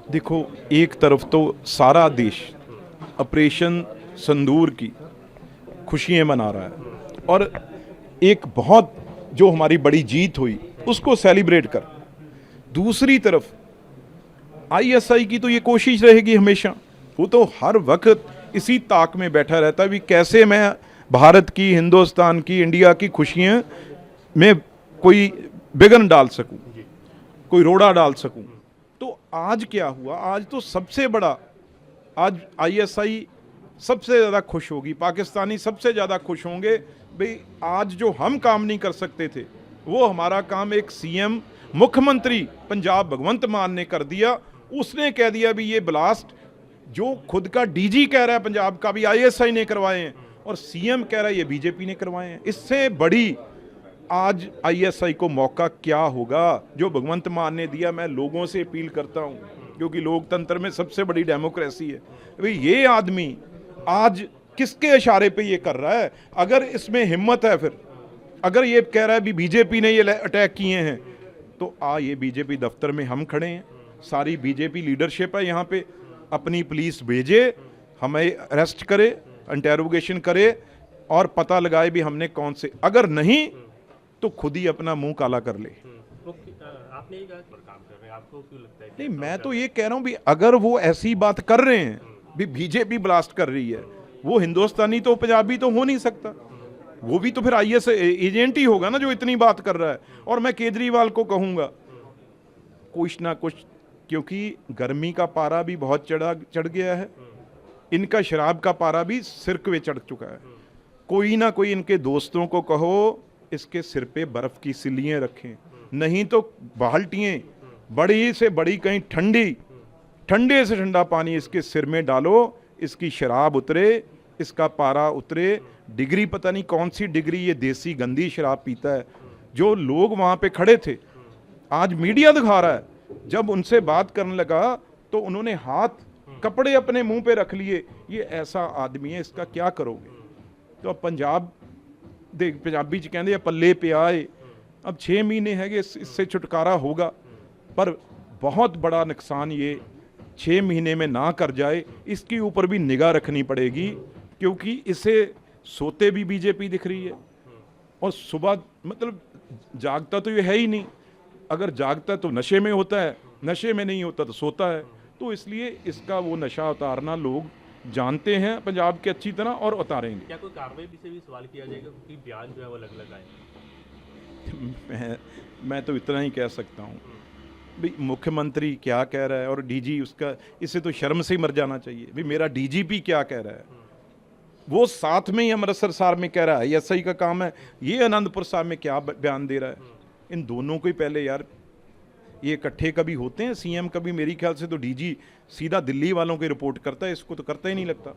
देखो, एक तरफ तो सारा देश ऑपरेशन संदूर की खुशियाँ मना रहा है और एक बहुत जो हमारी बड़ी जीत हुई उसको सेलिब्रेट कर। दूसरी तरफ आईएसआई की तो ये कोशिश रहेगी हमेशा, वो तो हर वक्त इसी ताक में बैठा रहता है भी कैसे मैं भारत की, हिंदुस्तान की, इंडिया की खुशियाँ में कोई विघ्न डाल सकूं, कोई रोड़ा डाल सकूं। तो आज क्या हुआ? आज तो सबसे बड़ा, आज आईएसआई सबसे ज़्यादा खुश होगी, पाकिस्तानी सबसे ज़्यादा खुश होंगे भाई आज जो हम काम नहीं कर सकते थे वो हमारा काम एक सीएम, मुख्यमंत्री पंजाब भगवंत मान ने कर दिया। उसने कह दिया भी ये ब्लास्ट जो खुद का डीजी कह रहा है पंजाब का भी आईएसआई ने करवाए हैं और सीएम कह रहा है ये बीजेपी ने करवाए हैं। इससे बड़ी आज आईएसआई को मौका क्या होगा जो भगवंत मान ने दिया। मैं लोगों से अपील करता हूं, क्योंकि लोकतंत्र में सबसे बड़ी डेमोक्रेसी है, भाई ये आदमी आज किसके इशारे पे ये कर रहा है? अगर इसमें हिम्मत है, फिर अगर ये कह रहा है भी बीजेपी ने ये अटैक किए हैं, तो ये बीजेपी दफ्तर में हम खड़े हैं, सारी बीजेपी लीडरशिप है यहाँ पे, अपनी पुलिस भेजे, हमें अरेस्ट करे, इंटेरोगेशन करे और पता लगाए भी हमने कौन से, अगर नहीं तो खुद ही अपना मुंह काला कर ले। आपने ये कहा पर काम कर रहे हैं, आपको क्यों लगता है नहीं, मैं तो ये कह रहा हूँ भी अगर वो ऐसी बात कर रहे हैं भी बीजेपी ब्लास्ट कर रही है, वो हिंदुस्तानी तो पंजाबी तो हो नहीं सकता, वो भी तो फिर आईएस एजेंट ही होगा ना जो इतनी बात कर रहा है। और मैं केजरीवाल को कहूँगा कुछ ना कुछ, क्योंकि गर्मी का पारा भी बहुत चढ़ गया है, इनका शराब का पारा भी सिर पे चढ़ चुका है। कोई ना कोई इनके दोस्तों को कहो इसके सिर पे बर्फ की सिल्लियाँ रखें, नहीं तो बाल्टियाँ बड़ी से बड़ी कहीं ठंडे से ठंडा पानी इसके सिर में डालो, इसकी शराब उतरे, इसका पारा उतरे। डिग्री पता नहीं कौन सी डिग्री ये देसी गंदी शराब पीता है। जो लोग वहाँ पे खड़े थे, आज मीडिया दिखा रहा है, जब उनसे बात करने लगा तो उन्होंने हाथ कपड़े अपने मुंह पे रख लिए। ये ऐसा आदमी है, इसका क्या करोगे? तो अब पंजाब देख, पंजाबी च कहते पल्ले पे आए, अब 6 महीने है कि इससे छुटकारा होगा, पर बहुत बड़ा नुकसान ये 6 महीने में ना कर जाए, इसके ऊपर भी निगाह रखनी पड़ेगी, क्योंकि इसे सोते भी बीजेपी दिख रही है और सुबह मतलब जागता तो ये है ही नहीं, अगर जागता तो नशे में होता है, नशे में नहीं होता तो सोता है। तो इसलिए इसका वो नशा उतारना लोग जानते हैं पंजाब के अच्छी तरह और उतारेंगे। क्या कोई कार्रवाई से भी सवाल किया जाएगा क्योंकि बयान जो है वो अलग अलग आए? मैं तो इतना ही कह सकता हूँ भाई मुख्यमंत्री क्या कह रहा है और डीजी उसका, इससे तो शर्म से ही मर जाना चाहिए। भाई मेरा डीजीपी क्या कह रहा है, वो साथ में ही अमृतसर साहब में कह रहा है एसआई का काम है, ये आनंदपुर साहब में क्या बयान दे रहा है। इन दोनों को ही पहले यार, ये इकट्ठे कभी होते हैं सीएम कभी? मेरी ख्याल से तो डीजी सीधा दिल्ली वालों की रिपोर्ट करता है, इसको तो करता ही नहीं लगता।